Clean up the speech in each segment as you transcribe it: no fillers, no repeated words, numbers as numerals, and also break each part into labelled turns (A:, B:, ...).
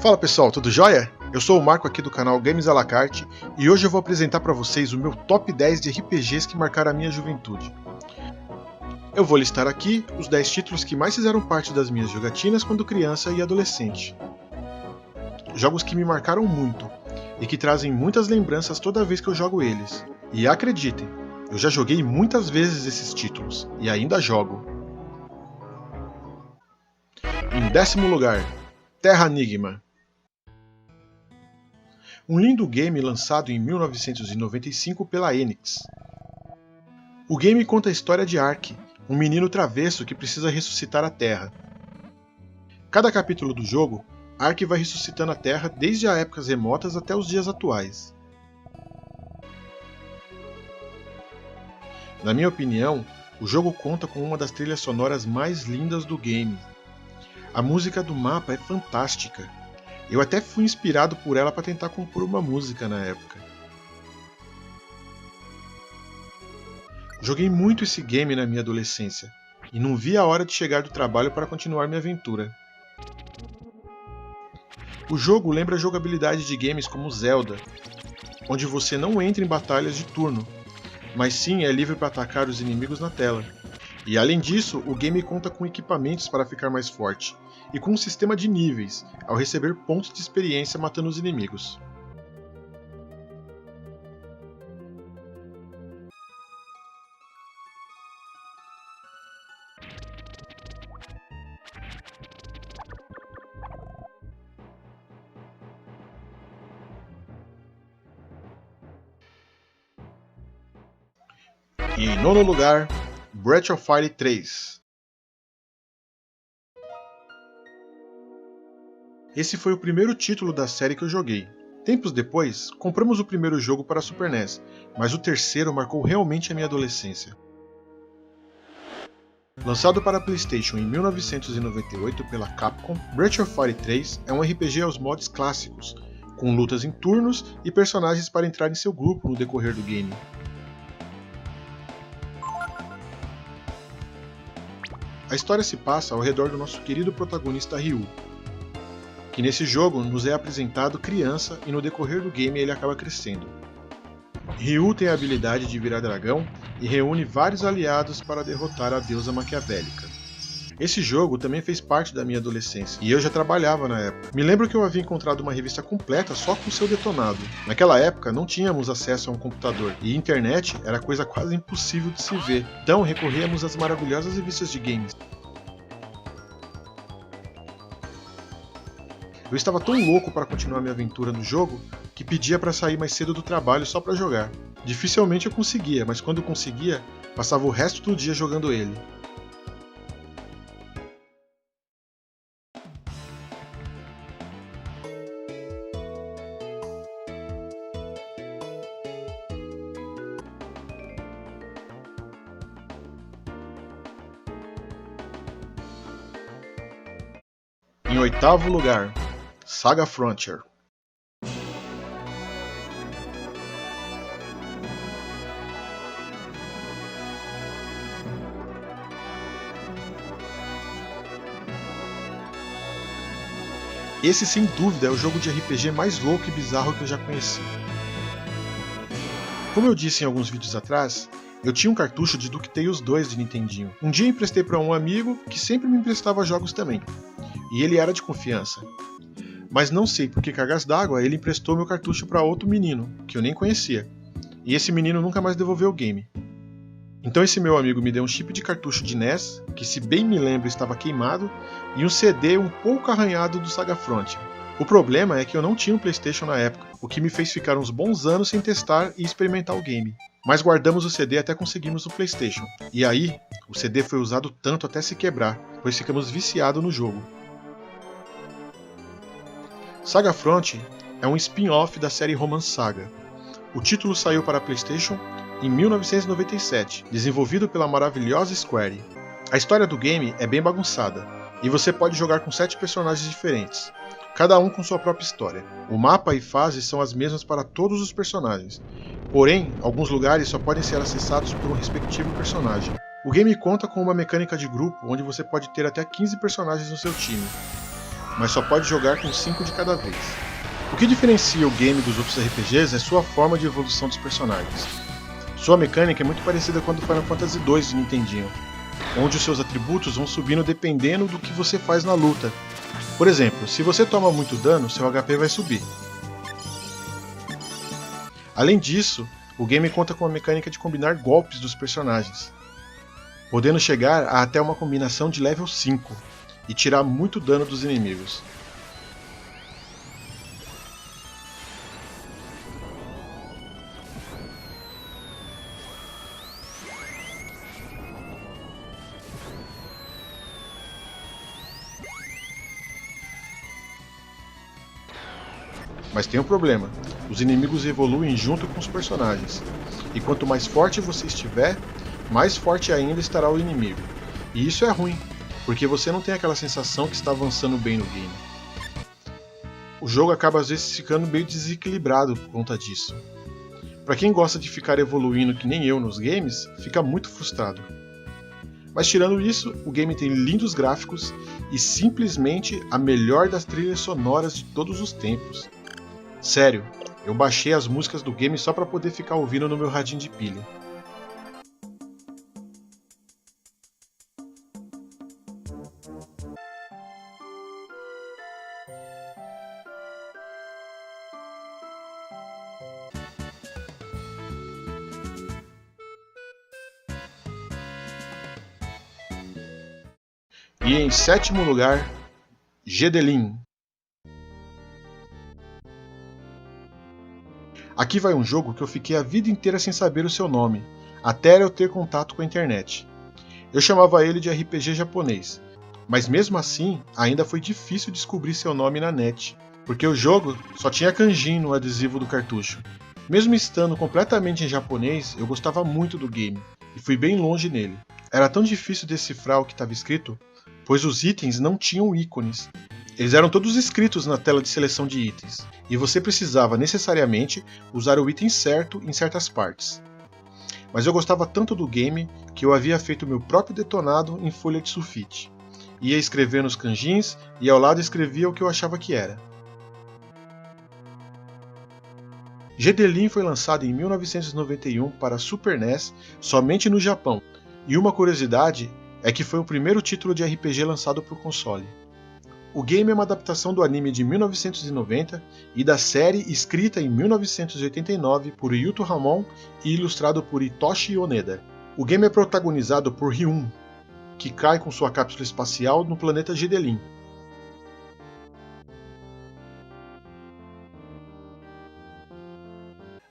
A: Fala pessoal, tudo jóia? Eu sou o Marco aqui do canal Games à la carte e hoje eu vou apresentar para vocês o meu top 10 de RPGs que marcaram a minha juventude. Eu vou listar aqui os 10 títulos que mais fizeram parte das minhas jogatinas quando criança e adolescente. Jogos que me marcaram muito e que trazem muitas lembranças toda vez que eu jogo eles. E acreditem, eu já joguei muitas vezes esses títulos e ainda jogo. Em 10º lugar, Terranigma. Um lindo game lançado em 1995 pela Enix. O game conta a história de Ark, um menino travesso que precisa ressuscitar a Terra. Cada capítulo do jogo, Ark vai ressuscitando a Terra desde as épocas remotas até os dias atuais. Na minha opinião, o jogo conta com uma das trilhas sonoras mais lindas do game. A música do mapa é fantástica. Eu até fui inspirado por ela para tentar compor uma música na época. Joguei muito esse game na minha adolescência e não vi a hora de chegar do trabalho para continuar minha aventura. O jogo lembra a jogabilidade de games como Zelda, onde você não entra em batalhas de turno, mas sim é livre para atacar os inimigos na tela. E além disso, o game conta com equipamentos para ficar mais forte, e com um sistema de níveis, ao receber pontos de experiência matando os inimigos. E em 9º lugar, Breath of Fire 3. Esse foi o primeiro título da série que eu joguei. Tempos depois, compramos o primeiro jogo para a Super NES, mas o terceiro marcou realmente a minha adolescência. Lançado para a PlayStation em 1998 pela Capcom, Breath of Fire 3 é um RPG aos mods clássicos, com lutas em turnos e personagens para entrar em seu grupo no decorrer do game. A história se passa ao redor do nosso querido protagonista Ryu, que nesse jogo nos é apresentado criança e no decorrer do game ele acaba crescendo. Ryu tem a habilidade de virar dragão e reúne vários aliados para derrotar a deusa maquiavélica. Esse jogo também fez parte da minha adolescência e eu já trabalhava na época. Me lembro que eu havia encontrado uma revista completa só com o seu detonado. Naquela época não tínhamos acesso a um computador e internet era coisa quase impossível de se ver, então recorríamos às maravilhosas revistas de games. Eu estava tão louco para continuar minha aventura no jogo que pedia para sair mais cedo do trabalho só para jogar. Dificilmente eu conseguia, mas quando conseguia, passava o resto do dia jogando ele. Em 8º lugar, Saga Frontier. Esse sem dúvida é o jogo de RPG mais louco e bizarro que eu já conheci. Como eu disse em alguns vídeos atrás, eu tinha um cartucho de DuckTales 2 de Nintendinho. Um dia emprestei para um amigo que sempre me emprestava jogos também, e ele era de confiança. Mas não sei por que cargas d'água ele emprestou meu cartucho para outro menino, que eu nem conhecia, e esse menino nunca mais devolveu o game. Então esse meu amigo me deu um chip de cartucho de NES, que se bem me lembro estava queimado, e um CD um pouco arranhado do Saga Frontier. O problema é que eu não tinha um PlayStation na época, o que me fez ficar uns bons anos sem testar e experimentar o game. Mas guardamos o CD até conseguirmos o PlayStation, e aí o CD foi usado tanto até se quebrar, pois ficamos viciados no jogo. Saga Frontier é um spin-off da série Romance Saga. O título saiu para a PlayStation em 1997, desenvolvido pela maravilhosa Square. A história do game é bem bagunçada, e você pode jogar com 7 personagens diferentes, cada um com sua própria história. O mapa e fases são as mesmas para todos os personagens, porém, alguns lugares só podem ser acessados por um respectivo personagem. O game conta com uma mecânica de grupo onde você pode ter até 15 personagens no seu time. mas só pode jogar com 5 de cada vez. O que diferencia o game dos outros RPGs é sua forma de evolução dos personagens. Sua mecânica é muito parecida com a do Final Fantasy II de Nintendinho, onde os seus atributos vão subindo dependendo do que você faz na luta. Por exemplo, se você toma muito dano, seu HP vai subir. Além disso, o game conta com a mecânica de combinar golpes dos personagens, podendo chegar a até uma combinação de level 5 e tirar muito dano dos inimigos. Mas tem um problema, os inimigos evoluem junto com os personagens, e quanto mais forte você estiver, mais forte ainda estará o inimigo. E isso é ruim, porque você não tem aquela sensação que está avançando bem no game. O jogo acaba às vezes ficando meio desequilibrado por conta disso. Para quem gosta de ficar evoluindo que nem eu nos games, fica muito frustrado. Mas tirando isso, o game tem lindos gráficos e simplesmente a melhor das trilhas sonoras de todos os tempos. Sério, eu baixei as músicas do game só para poder ficar ouvindo no meu radinho de pilha. E em sétimo lugar, Gedelin. Aqui vai um jogo que eu fiquei a vida inteira sem saber o seu nome, até eu ter contato com a internet. Eu chamava ele de RPG japonês, mas mesmo assim ainda foi difícil descobrir seu nome na net, porque o jogo só tinha kanji no adesivo do cartucho. Mesmo estando completamente em japonês, eu gostava muito do game, e fui bem longe nele. Era tão difícil decifrar o que estava escrito, pois os itens não tinham ícones. Eles eram todos escritos na tela de seleção de itens, e você precisava necessariamente usar o item certo em certas partes. Mas eu gostava tanto do game que eu havia feito meu próprio detonado em folha de sulfite. Ia escrevendo os kanjins e ao lado escrevia o que eu achava que era. Gedelin foi lançado em 1991 para Super NES somente no Japão, e uma curiosidade é que foi o primeiro título de RPG lançado por console. O game é uma adaptação do anime de 1990 e da série escrita em 1989 por Yuto Hamon e ilustrado por Hitoshi Oneda. O game é protagonizado por Ryun, que cai com sua cápsula espacial no planeta Gedelin.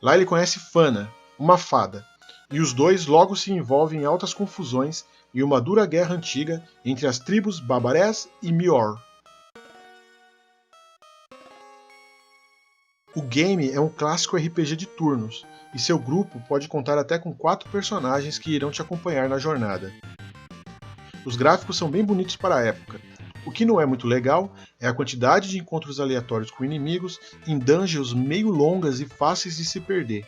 A: Lá ele conhece Fana, uma fada, e os dois logo se envolvem em altas confusões e uma dura guerra antiga entre as tribos Babarés e Mior. O game é um clássico RPG de turnos, e seu grupo pode contar até com 4 personagens que irão te acompanhar na jornada. Os gráficos são bem bonitos para a época. O que não é muito legal é a quantidade de encontros aleatórios com inimigos em dungeons meio longas e fáceis de se perder.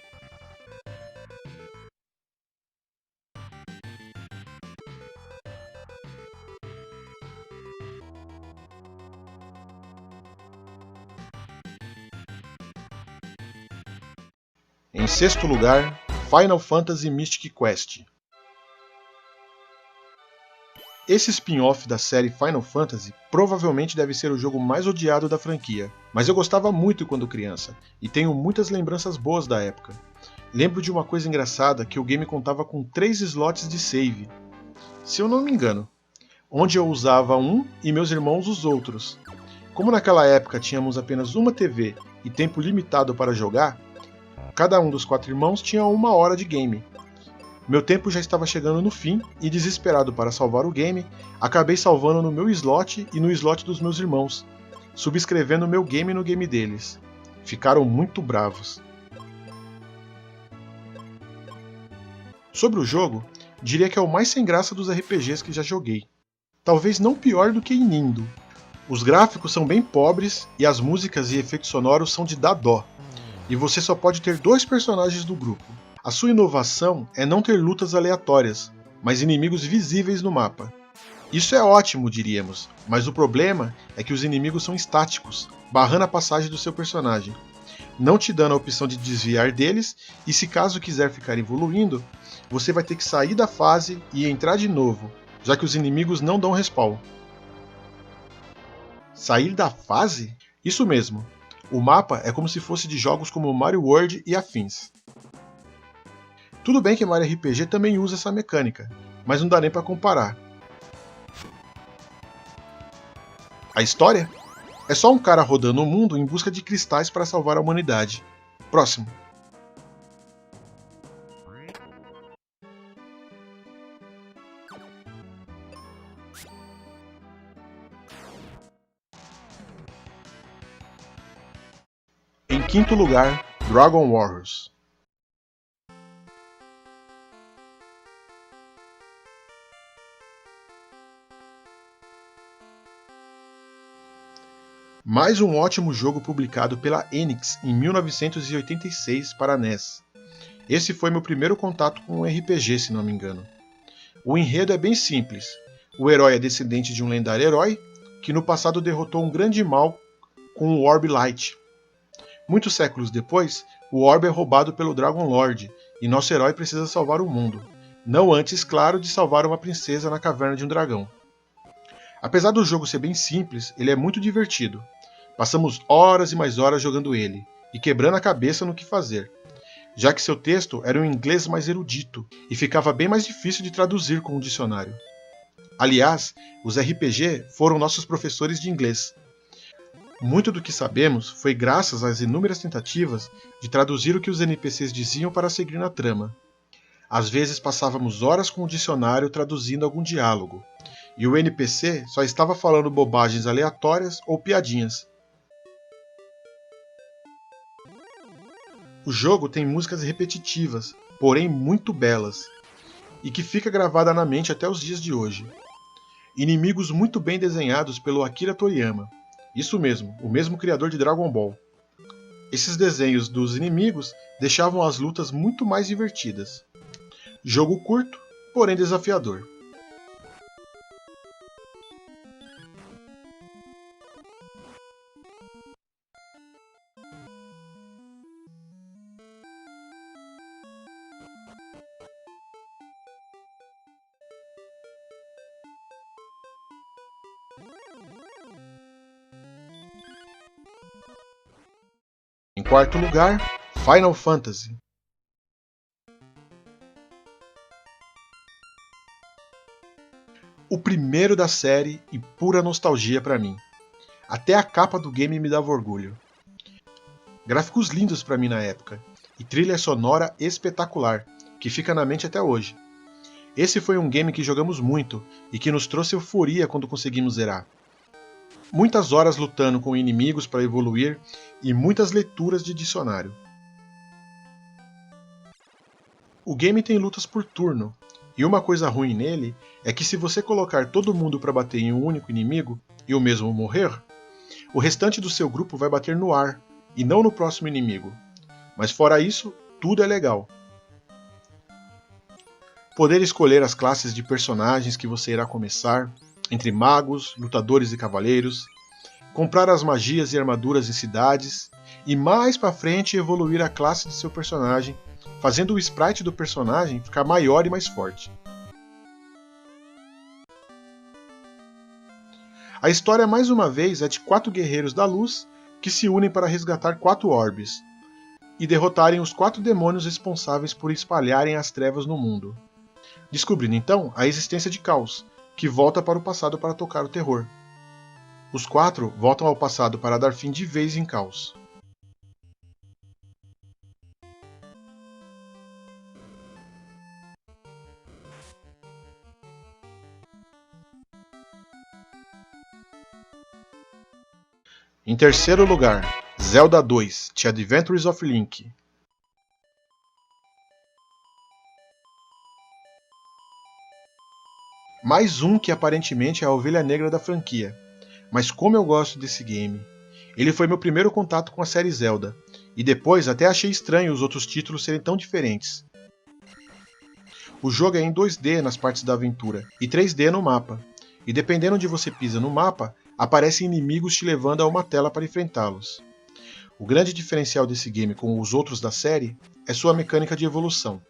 A: Em sexto lugar, Final Fantasy Mystic Quest. Esse spin-off da série Final Fantasy provavelmente deve ser o jogo mais odiado da franquia, mas eu gostava muito quando criança, e tenho muitas lembranças boas da época. Lembro de uma coisa engraçada que o game contava com 3 slots de save, se eu não me engano, onde eu usava um e meus irmãos os outros. Como naquela época tínhamos apenas uma TV e tempo limitado para jogar, cada um dos 4 irmãos tinha 1 hora de game. Meu tempo já estava chegando no fim e, desesperado para salvar o game, acabei salvando no meu slot e no slot dos meus irmãos, subscrevendo meu game no game deles. Ficaram muito bravos. Sobre o jogo, diria que é o mais sem graça dos RPGs que já joguei. Talvez não pior do que Inindo. Os gráficos são bem pobres e as músicas e efeitos sonoros são de dar dó. E você só pode ter 2 personagens do grupo. A sua inovação é não ter lutas aleatórias, mas inimigos visíveis no mapa. Isso é ótimo, diríamos, mas o problema é que os inimigos são estáticos, barrando a passagem do seu personagem, não te dando a opção de desviar deles, e se caso quiser ficar evoluindo, você vai ter que sair da fase e entrar de novo, já que os inimigos não dão respawn. Sair da fase? Isso mesmo. O mapa é como se fosse de jogos como Mario World e afins. Tudo bem que Mario RPG também usa essa mecânica, mas não dá nem para comparar. A história? É só um cara rodando o mundo em busca de cristais para salvar a humanidade. Próximo. Em quinto lugar, Dragon Warriors. Mais um ótimo jogo publicado pela Enix em 1986 para NES. Esse foi meu primeiro contato com um RPG, se não me engano. O enredo é bem simples. O herói é descendente de um lendário herói que no passado derrotou um grande mal com o Orb Light. Muitos séculos depois, o Orb é roubado pelo Dragon Lord e nosso herói precisa salvar o mundo. Não antes, claro, de salvar uma princesa na caverna de um dragão. Apesar do jogo ser bem simples, ele é muito divertido. Passamos horas e mais horas jogando ele, e quebrando a cabeça no que fazer, já que seu texto era um inglês mais erudito, e ficava bem mais difícil de traduzir com um dicionário. Aliás, os RPG foram nossos professores de inglês. Muito do que sabemos foi graças às inúmeras tentativas de traduzir o que os NPCs diziam para seguir na trama. Às vezes passávamos horas com o dicionário traduzindo algum diálogo, e o NPC só estava falando bobagens aleatórias ou piadinhas. O jogo tem músicas repetitivas, porém muito belas, e que fica gravada na mente até os dias de hoje. Inimigos muito bem desenhados pelo Akira Toriyama. Isso mesmo, o mesmo criador de Dragon Ball. Esses desenhos dos inimigos deixavam as lutas muito mais divertidas. Jogo curto, porém desafiador. Em quarto lugar, Final Fantasy. O primeiro da série e pura nostalgia para mim. Até a capa do game me dava orgulho. Gráficos lindos para mim na época, e trilha sonora espetacular, que fica na mente até hoje. Esse foi um game que jogamos muito e que nos trouxe euforia quando conseguimos zerar. Muitas horas lutando com inimigos para evoluir e muitas leituras de dicionário. O game tem lutas por turno, e uma coisa ruim nele é que se você colocar todo mundo para bater em um único inimigo e o mesmo morrer, o restante do seu grupo vai bater no ar e não no próximo inimigo. Mas fora isso, tudo é legal. Poder escolher as classes de personagens que você irá começar, entre magos, lutadores e cavaleiros, comprar as magias e armaduras em cidades, e mais para frente evoluir a classe de seu personagem, fazendo o sprite do personagem ficar maior e mais forte. A história mais uma vez é de 4 guerreiros da luz que se unem para resgatar 4 orbes, e derrotarem os 4 demônios responsáveis por espalharem as trevas no mundo, descobrindo então a existência de Caos, que volta para o passado para tocar o terror. Os 4 voltam ao passado para dar fim de vez em Caos. Em terceiro lugar, Zelda 2: The Adventures of Link. Mais um que aparentemente é a ovelha negra da franquia, mas como eu gosto desse game. Ele foi meu primeiro contato com a série Zelda, e depois até achei estranho os outros títulos serem tão diferentes. O jogo é em 2D nas partes da aventura, e 3D no mapa, e dependendo onde você pisa no mapa, aparecem inimigos te levando a uma tela para enfrentá-los. O grande diferencial desse game com os outros da série é sua mecânica de evolução.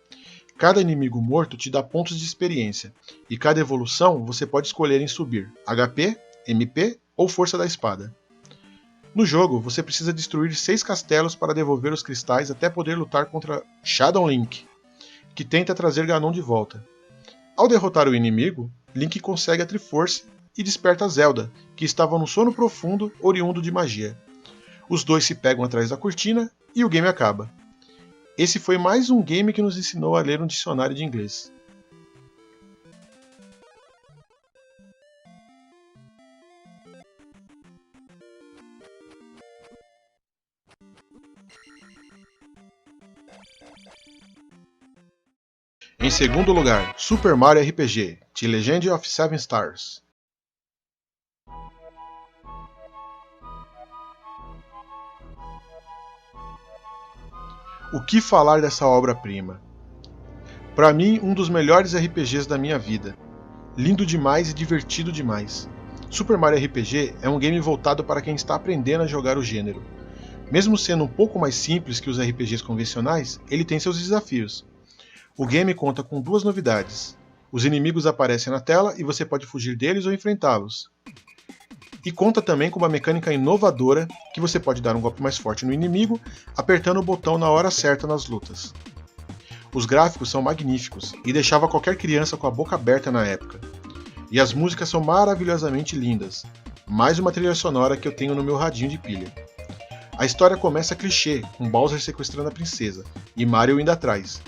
A: Cada inimigo morto te dá pontos de experiência, e cada evolução você pode escolher em subir HP, MP ou força da espada. No jogo, você precisa destruir 6 castelos para devolver os cristais até poder lutar contra Shadow Link, que tenta trazer Ganon de volta. Ao derrotar o inimigo, Link consegue a Triforce e desperta Zelda, que estava no sono profundo oriundo de magia. Os dois se pegam atrás da cortina e o game acaba. Esse foi mais um game que nos ensinou a ler um dicionário de inglês. Em segundo lugar, Super Mario RPG: The Legend of Seven Stars. O que falar dessa obra-prima? Para mim, um dos melhores RPGs da minha vida. Lindo demais e divertido demais. Super Mario RPG é um game voltado para quem está aprendendo a jogar o gênero. Mesmo sendo um pouco mais simples que os RPGs convencionais, ele tem seus desafios. O game conta com 2 novidades. Os inimigos aparecem na tela e você pode fugir deles ou enfrentá-los. E conta também com uma mecânica inovadora que você pode dar um golpe mais forte no inimigo, apertando o botão na hora certa nas lutas. Os gráficos são magníficos e deixava qualquer criança com a boca aberta na época. E as músicas são maravilhosamente lindas, mais uma trilha sonora que eu tenho no meu radinho de pilha. A história começa clichê, com Bowser sequestrando a princesa, e Mario indo atrás.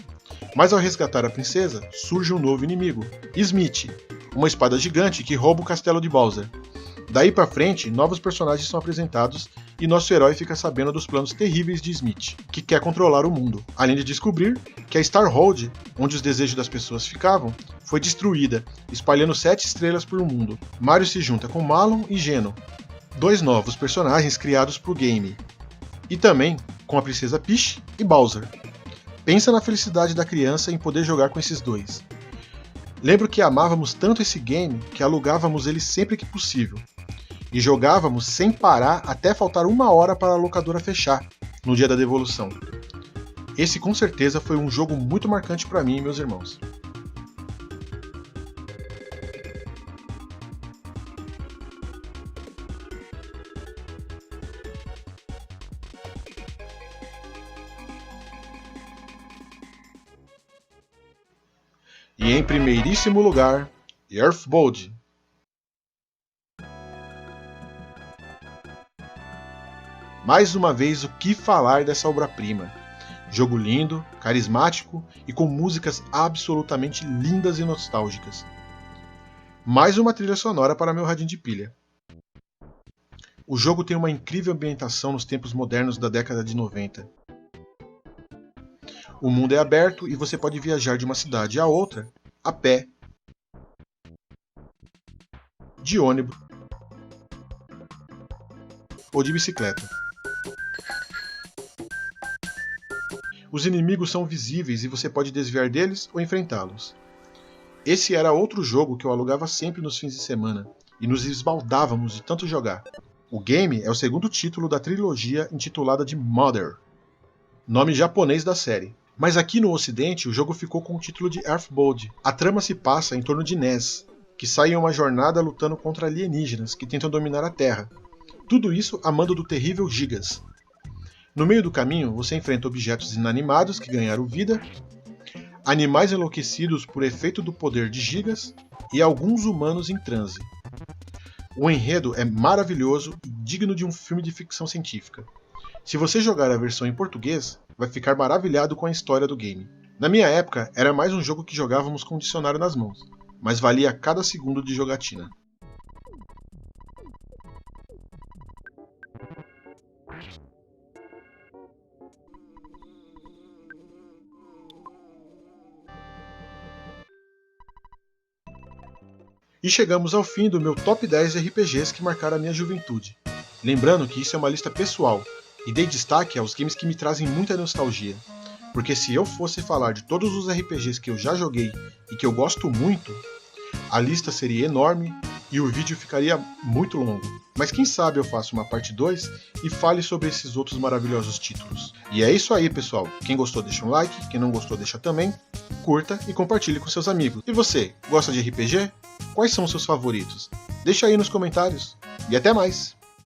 A: Mas ao resgatar a princesa, surge um novo inimigo, Smith, uma espada gigante que rouba o castelo de Bowser. Daí pra frente, novos personagens são apresentados e nosso herói fica sabendo dos planos terríveis de Smith, que quer controlar o mundo, além de descobrir que a Starhold, onde os desejos das pessoas ficavam, foi destruída, espalhando 7 estrelas por mundo. Mario se junta com Malon e Geno, 2 novos personagens criados pro game, e também com a princesa Peach e Bowser. Pensa na felicidade da criança em poder jogar com esses dois. Lembro que amávamos tanto esse game que alugávamos ele sempre que possível. E jogávamos sem parar até faltar 1 hora para a locadora fechar, no dia da devolução. Esse com certeza foi um jogo muito marcante para mim e meus irmãos. E em primeiríssimo lugar, Earthbound. Mais uma vez, o que falar dessa obra-prima? Jogo lindo, carismático e com músicas absolutamente lindas e nostálgicas. Mais uma trilha sonora para meu radinho de pilha. O jogo tem uma incrível ambientação nos tempos modernos da década de 90. O mundo é aberto e você pode viajar de uma cidade a outra a pé, de ônibus ou de bicicleta. Os inimigos são visíveis e você pode desviar deles ou enfrentá-los. Esse era outro jogo que eu alugava sempre nos fins de semana e nos esbaldávamos de tanto jogar. O game é o segundo título da trilogia intitulada de Mother, nome japonês da série. Mas aqui no ocidente o jogo ficou com o título de Earthbound. A trama se passa em torno de Ness, que sai em uma jornada lutando contra alienígenas que tentam dominar a Terra. Tudo isso a mando do terrível Gigas. No meio do caminho, você enfrenta objetos inanimados que ganharam vida, animais enlouquecidos por efeito do poder de Gigas e alguns humanos em transe. O enredo é maravilhoso e digno de um filme de ficção científica. Se você jogar a versão em português, vai ficar maravilhado com a história do game. Na minha época, era mais um jogo que jogávamos com o dicionário nas mãos, mas valia cada segundo de jogatina. E chegamos ao fim do meu top 10 RPGs que marcaram a minha juventude. Lembrando que isso é uma lista pessoal, e dei destaque aos games que me trazem muita nostalgia. Porque se eu fosse falar de todos os RPGs que eu já joguei e que eu gosto muito, a lista seria enorme e o vídeo ficaria muito longo. Mas quem sabe eu faço uma parte 2 e fale sobre esses outros maravilhosos títulos. E é isso aí, pessoal. Quem gostou deixa um like, quem não gostou deixa também. Curta e compartilhe com seus amigos. E você, gosta de RPG? Quais são os seus favoritos? Deixa aí nos comentários. E até mais!